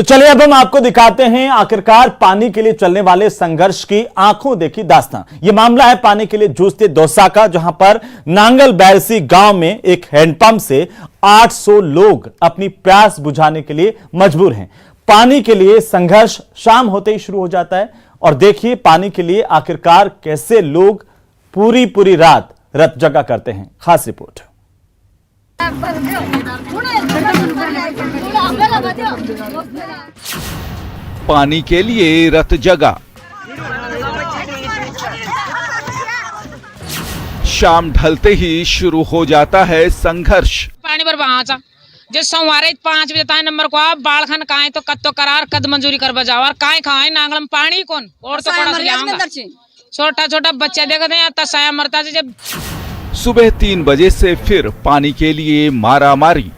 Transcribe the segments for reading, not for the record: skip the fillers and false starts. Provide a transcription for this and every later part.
तो चलिए अब हम आपको दिखाते हैं आखिरकार पानी के लिए चलने वाले संघर्ष की आंखों देखी दास्तां। यह मामला है पानी के लिए जूझते दौसा का, जहां पर नांगल बैरसी गांव में एक हैंडपंप से 800 लोग अपनी प्यास बुझाने के लिए मजबूर हैं। पानी के लिए संघर्ष शाम होते ही शुरू हो जाता है और देखिए पानी के लिए आखिरकार कैसे लोग पूरी रात रत जगा करते हैं। खास रिपोर्ट। पानी के लिए रत जगा। शाम ढलते ही शुरू हो जाता है संघर्ष। पानी पर पहुंचा जो सवारे 5 बजे तक नंबर को आप बाल खान काए तो कत्तो करार कद मंजूरी कर बजाओ और काए खाए नांगल में पानी कौन और तो कोड़ा से छोटा बच्चा देखते हैं तसाया मरता से। जब सुबह 3 बजे से फिर पानी के लिए मारामारी।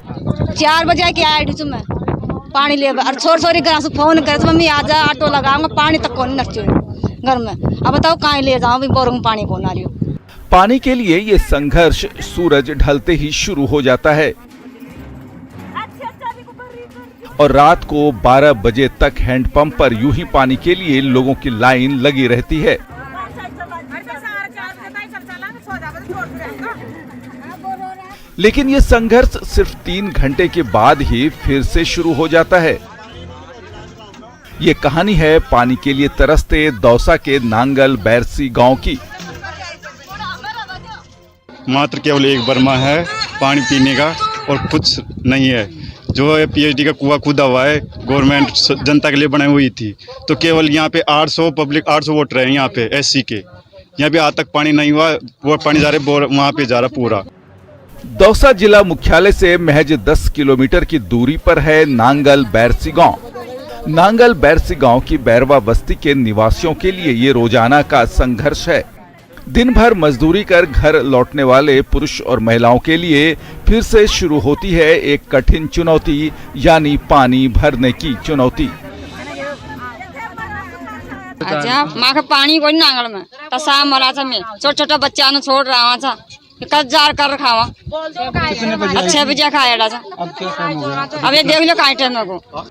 4 बजे के आया डी मैं पानी ले और छोरी घर से फोन करे तो मम्मी आजा ऑटो लगाऊंगा पानी तक कौन नच्चो घर में। अब बताओ कहाँ ले जाऊं बोरों में पानी कौन आ रही हो। पानी के लिए ये संघर्ष सूरज ढलते ही शुरू हो जाता है और रात को 12 बजे तक हैंडपंप पर यूं ही पानी के लिए लोगों की लाइन लगी रहती है। लेकिन ये संघर्ष सिर्फ 3 घंटे के बाद ही फिर से शुरू हो जाता है। ये कहानी है पानी के लिए तरसते दौसा के नांगल बैरसी गांव की। मात्र केवल एक बर्मा है पानी पीने का और कुछ नहीं है। जो पीएचडी का कुआं खुदा हुआ है गवर्नमेंट जनता के लिए बनाई हुई थी, तो केवल यहाँ पे 800 वोटर है यहाँ पे एससी के। यहाँ पे आज तक पानी नहीं हुआ, वो पानी जा रहे वहाँ पे जा रहा पूरा। दौसा जिला मुख्यालय से महज 10 किलोमीटर की दूरी पर है नांगल बैरसी गांव। नांगल बैरसी गांव की बैरवा बस्ती के निवासियों के लिए ये रोजाना का संघर्ष है। दिन भर मजदूरी कर घर लौटने वाले पुरुष और महिलाओं के लिए फिर से शुरू होती है एक कठिन चुनौती, यानी पानी भरने की चुनौती। अच्छा माँ का पानी कोई नांगल में तसा मरा था मैं छोटा बच्चा ने छोड़ रहा था जार कर खावा अच्छे बजे खाया था। अब ये देख लो कहाँ टाइम को।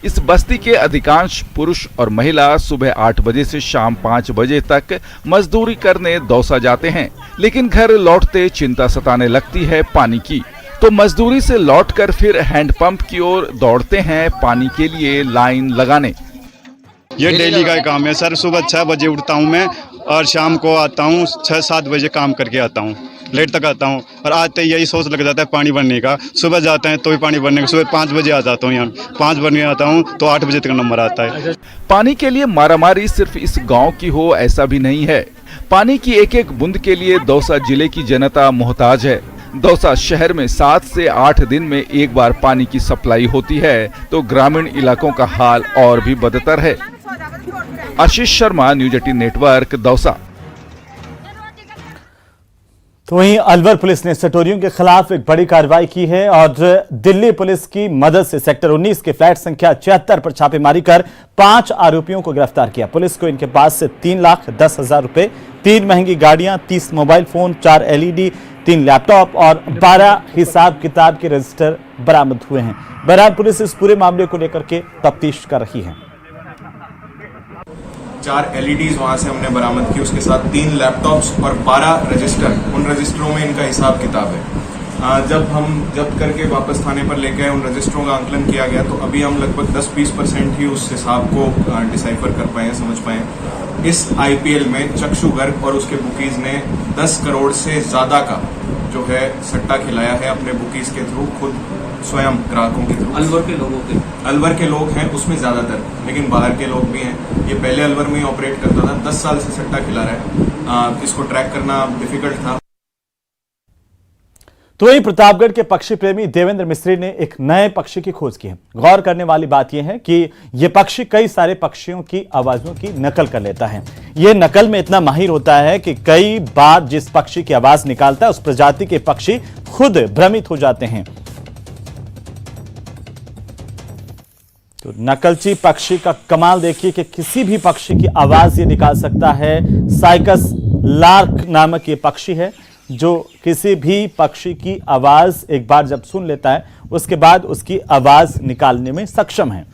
इस बस्ती के अधिकांश पुरुष और महिला सुबह 8 बजे से शाम 5 बजे तक मजदूरी करने दौसा जाते हैं, लेकिन घर लौटते चिंता सताने लगती है पानी की। तो मजदूरी से लौटकर फिर हैंडपंप की ओर दौड़ते हैं पानी के लिए लाइन लगाने। ये डेली का काम है सर। सुबह 6 बजे उठता हूँ मैं और शाम को आता हूँ 6-7 बजे काम करके आता हूँ, लेट तक आता हूँ। और आज तो यही सोच लग जाता है पानी भरने का। सुबह जाते हैं तो भी पानी भरने का। सुबह 5 बजे आ जाता हूँ, यहाँ 5 बजे आता हूँ तो 8 बजे तक नंबर आता है। पानी के लिए मारामारी सिर्फ इस गांव की हो ऐसा भी नहीं है। पानी की एक एक बूंद के लिए दौसा जिले की जनता मोहताज है। दौसा शहर में 7 से 8 दिन में एक बार पानी की सप्लाई होती है, तो ग्रामीण इलाकों का हाल और भी बदतर है। Ashish Sharma, news 18 network, Dausa. तो वहीं अलवर पुलिस ने सटोरियों के खिलाफ एक बड़ी कार्रवाई की है और दिल्ली पुलिस की मदद से सेक्टर 19 के फ्लैट संख्या 76 पर छापेमारी कर 5 आरोपियों को गिरफ्तार किया। पुलिस को इनके पास से 3,10,000 रुपए, 3 महंगी गाड़ियां, 30 मोबाइल फोन, 4 LED, 3 लैपटॉप और 12 हिसाब किताब के रजिस्टर बरामद हुए हैं। बहरहाल पुलिस इस पूरे मामले को लेकर के तफ्तीश कर रही है। 4 LEDs वहां से हमने बरामद की, उसके साथ 3 लैपटॉप्स और 12 रजिस्टर। उन रजिस्टरों में इनका हिसाब किताब है। जब हम जब्त करके वापस थाने पर लेके आए, उन रजिस्टरों का आंकलन किया गया, तो अभी हम लगभग 10-20% ही उस हिसाब को डिसाइफर कर पाए, समझ पाए। इस IPL में चक्षु गर्ग और उसके बुकीज ने 10 करोड़ से ज्यादा का जो है सट्टा खिलाया है अपने बुकीज के थ्रू, खुद स्वयं ग्राहकों के थ्रू। अलवर के लोग हैं उसमें ज्यादातर, लेकिन बाहर के लोग भी हैं। ये पहले अलवर में ही ऑपरेट करता था, 10 साल से सट्टा खिला रहा है। इसको ट्रैक करना डिफिकल्ट था। तो वही प्रतापगढ़ के पक्षी प्रेमी देवेंद्र मिस्त्री ने एक नए पक्षी की खोज की है। गौर करने वाली बात यह है कि यह पक्षी कई सारे पक्षियों की आवाजों की नकल कर लेता है। यह नकल में इतना माहिर होता है कि कई बार जिस पक्षी की आवाज निकालता है उस प्रजाति के पक्षी खुद भ्रमित हो जाते हैं। तो नकलची पक्षी का कमाल देखिए कि किसी भी पक्षी की आवाज ये निकाल सकता है। साइकस लार्क नामक ये पक्षी है जो किसी भी पक्षी की आवाज एक बार जब सुन लेता है उसके बाद उसकी आवाज निकालने में सक्षम हैं।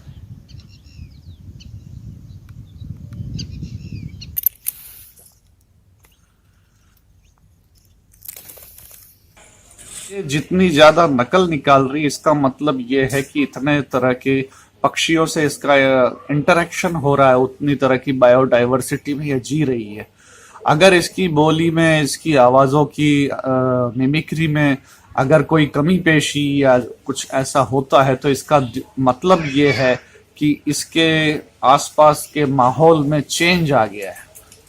जितनी ज्यादा नकल निकाल रही, इसका मतलब ये है कि इतने तरह के पक्षियों से इसका इंटरेक्शन हो रहा है, उतनी तरह की बायोडाइवर्सिटी में ये जी रही है। अगर इसकी बोली में, इसकी आवाजों की मिमिक्री में अगर कोई कमी पेशी या कुछ ऐसा होता है, तो इसका मतलब ये है कि इसके आसपास के माहौल में चेंज आ गया है।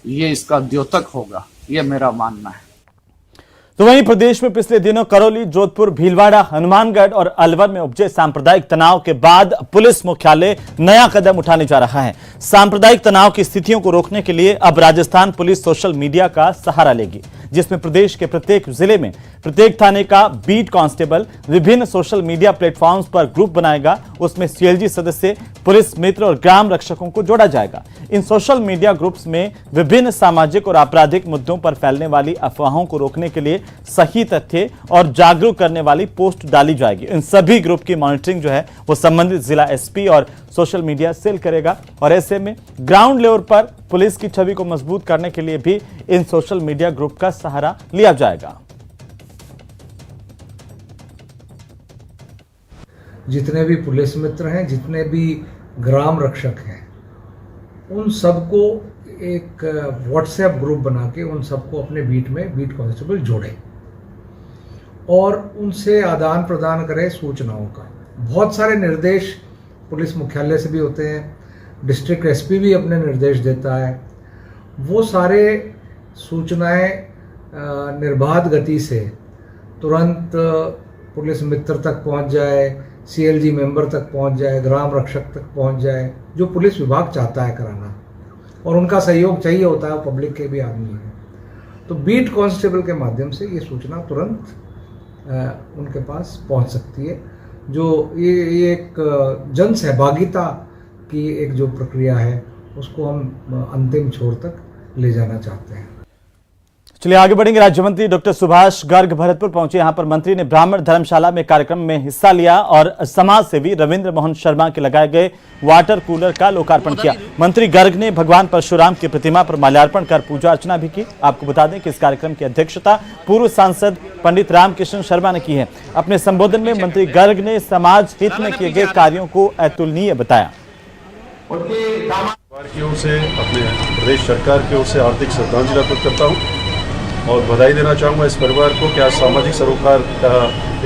ये इसका द्योतक होगा, ये मेरा मानना है। तो वहीं प्रदेश में पिछले दिनों करौली, जोधपुर, भीलवाड़ा, हनुमानगढ़ और अलवर में उपजे सांप्रदायिक तनाव के बाद पुलिस मुख्यालय नया कदम उठाने जा रहा है। सांप्रदायिक तनाव की स्थितियों को रोकने के लिए अब राजस्थान पुलिस सोशल मीडिया का सहारा लेगी, जिसमें प्रदेश के प्रत्येक जिले में प्रत्येक थाने का बीट कांस्टेबल विभिन्न सोशल मीडिया प्लेटफॉर्म्स पर ग्रुप बनाएगा। उसमें सीएलजी सदस्य, पुलिस मित्र और ग्राम रक्षकों को जोड़ा जाएगा। इन सोशल मीडिया ग्रुप्स में विभिन्न सामाजिक और आपराधिक मुद्दों पर फैलने वाली अफवाहों को रोकने के लिए सही तथ्य और जागरूक करने वाली पोस्ट डाली जाएगी। इन सभी ग्रुप की मॉनिटरिंग जो है वो संबंधित जिला एसपी और सोशल मीडिया सेल करेगा और ऐसे में ग्राउंड लेवल पर पुलिस की छवि को मजबूत करने के लिए भी इन सोशल मीडिया ग्रुप का सहारा लिया जाएगा। जितने भी पुलिस मित्र हैं, जितने भी ग्राम रक्षक हैं, उन सबको एक व्हाट्सएप ग्रुप बना के उन सबको अपने बीट में बीट कांस्टेबल जोड़े और उनसे आदान प्रदान करें सूचनाओं का। बहुत सारे निर्देश पुलिस मुख्यालय से भी होते हैं, डिस्ट्रिक्ट एसपी भी अपने निर्देश देता है। वो सारे सूचनाएं निर्बाध गति से तुरंत पुलिस मित्र तक पहुंच जाए, सीएलजी मेंबर तक पहुंच जाए, ग्राम रक्षक तक पहुंच जाए, जो पुलिस विभाग चाहता है कराना, और उनका सहयोग चाहिए होता है, पब्लिक के भी आदमी है। तो बीट कांस्टेबल के माध्यम से ये सूचना तुरंत उनके पास पहुंच सकती है। जो ये एक जन सहभागिता की एक जो प्रक्रिया है, उसको हम अंतिम छोर तक ले जाना चाहते हैं। चलिए आगे बढ़ेंगे। राज्य मंत्री डॉक्टर सुभाष गर्ग भरतपुर पहुंचे। यहां पर मंत्री ने ब्राह्मण धर्मशाला में कार्यक्रम में हिस्सा लिया और समाज सेवी रविंद्र मोहन शर्मा के लगाए गए वाटर कूलर का लोकार्पण किया। मंत्री गर्ग ने भगवान परशुराम की प्रतिमा पर माल्यार्पण कर पूजा अर्चना भी की। आपको बता दें कि इस कार्यक्रम की अध्यक्षता पूर्व सांसद पंडित रामकिशन शर्मा ने की है। अपने संबोधन में मंत्री गर्ग ने समाज हित में किए गए कार्यों को अतुलनीय बताया। की ओर से, अपने प्रदेश सरकार की ओर से हार्दिक श्रद्धांजलि अर्पित करता हूँ और बधाई देना चाहूँगा इस परिवार को कि आज सामाजिक सरोकार का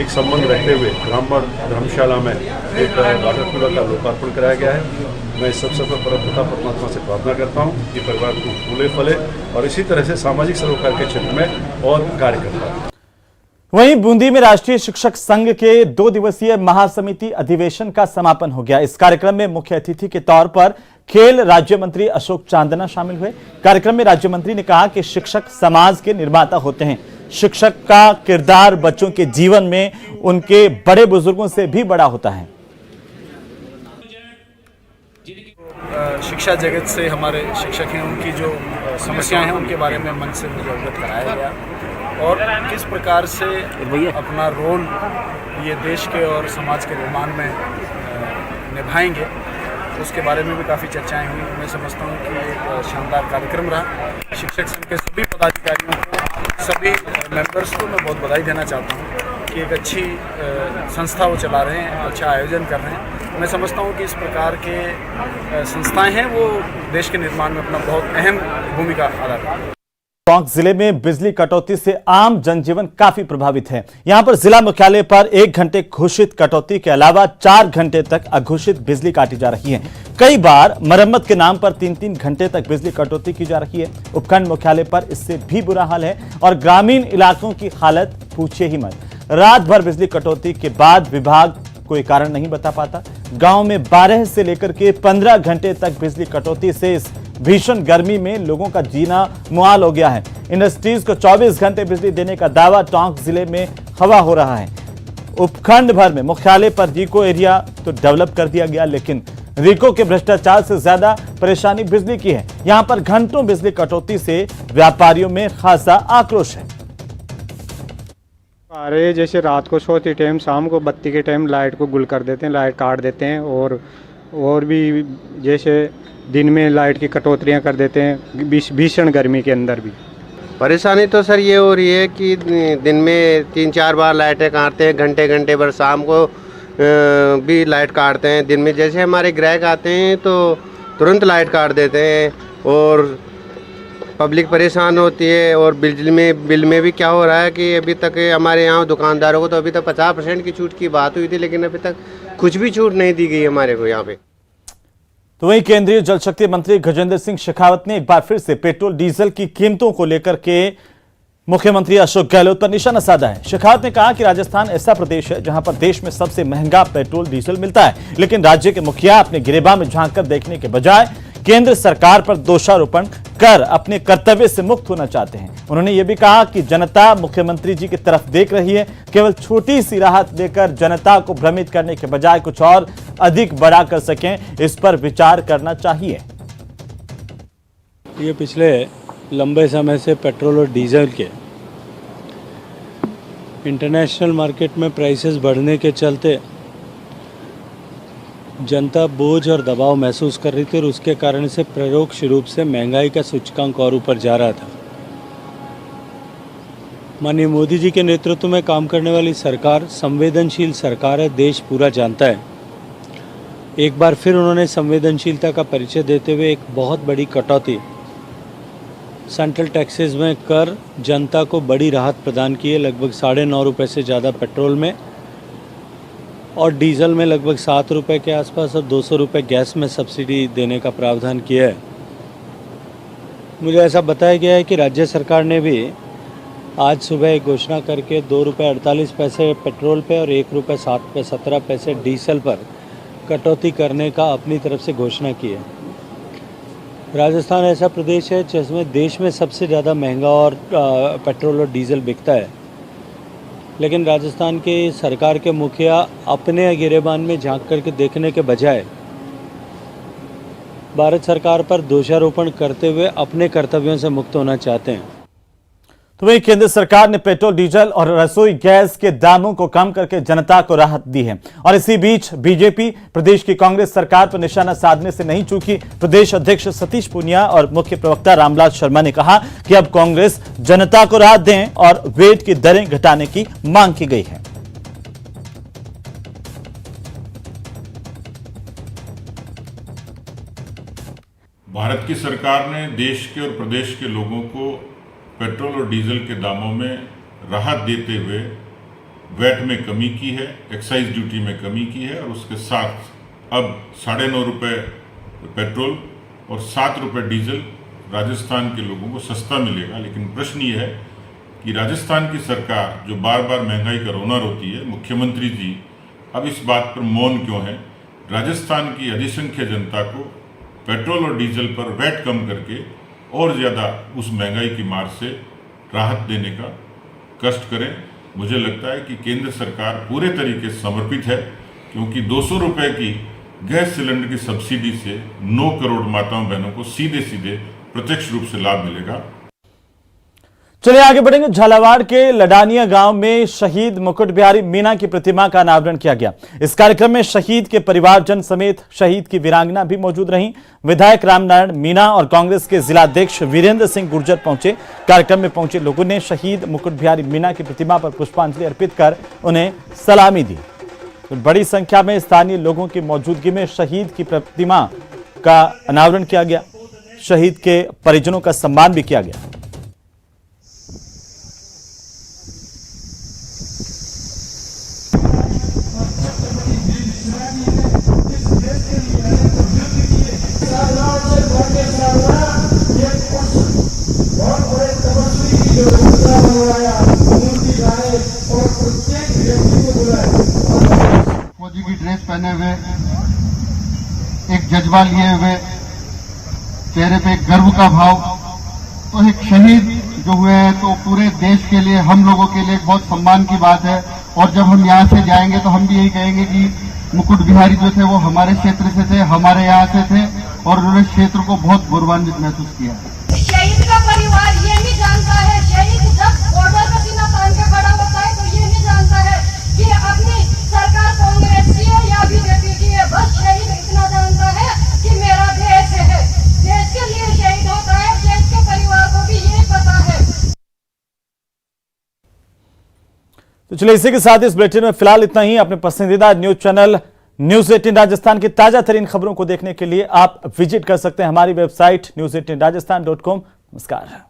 एक संबंध रखते हुए ब्राह्मण धर्मशाला में एक वाटर कूलर का लोकार्पण कराया गया है। मैं इस सबसे पर परमपिता परमात्मा से प्रार्थना करता हूँ कि परिवार को फूले फले और इसी तरह से सामाजिक सरोकार के क्षेत्र में और कार्य करता है। वहीं बूंदी में राष्ट्रीय शिक्षक संघ के 2 दिवसीय महासमिति अधिवेशन का समापन हो गया। इस कार्यक्रम में मुख्य अतिथि के तौर पर खेल राज्य मंत्री अशोक चांदना शामिल हुए। कार्यक्रम में राज्य मंत्री ने कहा कि शिक्षक समाज के निर्माता होते हैं। शिक्षक का किरदार बच्चों के जीवन में उनके बड़े बुजुर्गों से भी बड़ा होता है। शिक्षा जगत से हमारे शिक्षक हैं, उनकी जो समस्याएं हैं उनके बारे में मंच से मुझे अवगत कराया गया और किस प्रकार से अपना रोल ये देश के और समाज के निर्माण में निभाएंगे, उसके बारे में भी काफ़ी चर्चाएं हुई। मैं समझता हूँ कि एक शानदार कार्यक्रम रहा। शिक्षक संघ के सभी पदाधिकारियों को, सभी मेंबर्स को मैं बहुत बधाई देना चाहता हूँ कि एक अच्छी संस्था वो चला रहे हैं, अच्छा आयोजन कर रहे हैं। मैं समझता हूँ कि इस प्रकार के संस्थाएं हैं वो देश के निर्माण में अपना बहुत अहम भूमिका अदा करती हैं। टोंक जिले में बिजली कटौती से आम जनजीवन काफी प्रभावित है। यहां पर जिला मुख्यालय पर 1 घंटे घोषित कटौती के अलावा 4 घंटे तक अघोषित बिजली काटी जा रही है। कई बार मरम्मत के नाम पर 3-3 घंटे तक बिजली कटौती की जा रही है। उपखंड मुख्यालय पर इससे भी बुरा हाल है और ग्रामीण इलाकों की हालत पूछे ही मत। रात भर बिजली कटौती के बाद विभाग कोई कारण नहीं बता पाता। गांव में 12 से लेकर के 15 घंटे तक बिजली कटौती से इस भीषण गर्मी में लोगों का जीना मुहाल हो गया है। इंडस्ट्रीज को 24 घंटे बिजली देने का दावा टोंक जिले में हवा हो रहा है। उपखंड भर में मुख्यालय पर रिको एरिया तो डेवलप कर दिया गया, लेकिन रिको के भ्रष्टाचार से ज्यादा परेशानी बिजली की है। यहां पर घंटों बिजली कटौती से व्यापारियों में खासा आक्रोश है। अरे जैसे रात को सोते टाइम, शाम को बत्ती के टाइम लाइट को गुल कर देते हैं, लाइट काट देते हैं, और भी जैसे दिन में लाइट की कटौतियाँ कर देते हैं भीषण गर्मी के अंदर भी। परेशानी तो सर ये हो रही है कि दिन में 3-4 बार लाइटें काटते हैं, घंटे घंटे भर, शाम को भी लाइट काटते हैं। दिन में जैसे हमारे ग्राहक आते हैं तो तुरंत लाइट काट देते हैं और पब्लिक परेशान होती है। और बिल में भी क्या हो रहा है कि अभी तक हमारे यहाँ दुकानदारों को तो अभी तक 50% की छूट की बात हुई थी, लेकिन अभी तक कुछ भी छूट नहीं दी गई हमारे को यहाँ पे। तो वहीं केंद्रीय जल शक्ति मंत्री गजेंद्र सिंह शेखावत ने एक बार फिर से पेट्रोल डीजल की कीमतों को लेकर के मुख्यमंत्री अशोक गहलोत पर निशाना साधा है। शेखावत ने कहा कि राजस्थान ऐसा प्रदेश है जहां पर देश में सबसे महंगा पेट्रोल डीजल मिलता है, लेकिन राज्य के मुखिया अपने गिरेबान में झांककर देखने के बजाय केंद्र सरकार पर दोषारोपण कर अपने कर्तव्य से मुक्त होना चाहते हैं। उन्होंने ये भी कहा कि जनता मुख्यमंत्री जी की तरफ देख रही है, केवल छोटी सी राहत देकर जनता को भ्रमित करने के बजाय कुछ और अधिक बड़ा कर सकें, इस पर विचार करना चाहिए। ये पिछले लंबे समय से पेट्रोल और डीजल के इंटरनेशनल मार्केट में प्राइसेस बढ़ने के चलते जनता बोझ और दबाव महसूस कर रही थी, और उसके कारण से परोक्ष रूप से महंगाई का सूचकांक और ऊपर जा रहा था। माननीय मोदी जी के नेतृत्व में काम करने वाली सरकार संवेदनशील सरकार है, देश पूरा जानता है। एक बार फिर उन्होंने संवेदनशीलता का परिचय देते हुए एक बहुत बड़ी कटौती सेंट्रल टैक्सेस में कर जनता को बड़ी राहत प्रदान की है। लगभग 9.5 रुपये से ज़्यादा पेट्रोल में और डीजल में लगभग 7 रुपये के आसपास, और 200 रुपये गैस में सब्सिडी देने का प्रावधान किया है। मुझे ऐसा बताया गया है कि राज्य सरकार ने भी आज सुबह एक घोषणा करके 2 रुपये 48 पैसे पेट्रोल पे और 1 रुपये 17 पैसे डीजल पर कटौती करने का अपनी तरफ से घोषणा की है। राजस्थान ऐसा प्रदेश है जिसमें देश में सबसे ज़्यादा महंगा और पेट्रोल और डीजल बिकता है, लेकिन राजस्थान के सरकार के मुखिया अपने गिरेबान में झांक करके देखने के बजाय भारत सरकार पर दोषारोपण करते हुए अपने कर्तव्यों से मुक्त होना चाहते हैं। तो वहीं केंद्र सरकार ने पेट्रोल डीजल और रसोई गैस के दामों को कम करके जनता को राहत दी है, और इसी बीच बीजेपी प्रदेश की कांग्रेस सरकार पर निशाना साधने से नहीं चूकी। प्रदेश अध्यक्ष सतीश पूनिया और मुख्य प्रवक्ता रामलाल शर्मा ने कहा कि अब कांग्रेस जनता को राहत दें और वेट की दरें घटाने की मांग की गई है। भारत की सरकार ने देश के और प्रदेश के लोगों को पेट्रोल और डीजल के दामों में राहत देते हुए वैट में कमी की है, एक्साइज ड्यूटी में कमी की है, और उसके साथ अब 9.5 रुपये पेट्रोल और 7 रुपये डीजल राजस्थान के लोगों को सस्ता मिलेगा। लेकिन प्रश्न ये है कि राजस्थान की सरकार जो बार बार महंगाई का रोना रोती है, मुख्यमंत्री जी अब इस बात पर मौन क्यों है? राजस्थान की अधिसंख्य जनता को पेट्रोल और डीजल पर वैट कम करके और ज़्यादा उस महंगाई की मार से राहत देने का कष्ट करें। मुझे लगता है कि केंद्र सरकार पूरे तरीके से समर्पित है, क्योंकि 200 रुपये की गैस सिलेंडर की सब्सिडी से 9 करोड़ माताओं बहनों को सीधे सीधे प्रत्यक्ष रूप से लाभ मिलेगा। चलिए आगे बढ़ेंगे। झालावाड़ के लडानिया गांव में शहीद मुकुट बिहारी मीना की प्रतिमा का अनावरण किया गया। इस कार्यक्रम में शहीद के परिवारजन समेत शहीद की वीरांगना भी मौजूद रहीं। विधायक रामनारायण मीना और कांग्रेस के जिलाध्यक्ष वीरेंद्र सिंह गुर्जर पहुंचे। कार्यक्रम में पहुंचे लोगों ने शहीद मुकुट बिहारी मीना की प्रतिमा पर पुष्पांजलि अर्पित कर उन्हें सलामी दी। तो बड़ी संख्या में स्थानीय लोगों की मौजूदगी में शहीद की प्रतिमा का अनावरण किया गया। शहीद के परिजनों का सम्मान भी किया गया। फौजी की ड्रेस पहने हुए, एक जज्बा लिए हुए, चेहरे पे एक गर्व का भाव। तो एक शहीद जो हुए हैं तो पूरे देश के लिए, हम लोगों के लिए बहुत सम्मान की बात है। और जब हम यहाँ से जाएंगे तो हम भी यही कहेंगे कि मुकुट बिहारी जो थे वो हमारे क्षेत्र से थे, हमारे यहाँ से थे, और उन्होंने क्षेत्र को बहुत गौरवान्वित महसूस किया। शहीद का परिवार ये नहीं जानता है, शहीद जब बॉर्डर का सीना तान के खड़ा होता है तो ये तो चलिए इसी के साथ इस बुलेटिन में फिलहाल इतना ही। अपने पसंदीदा न्यूज चैनल न्यूज 18 राजस्थान की ताजा तरीन खबरों को देखने के लिए आप विजिट कर सकते हैं हमारी वेबसाइट news18rajasthan.com। नमस्कार।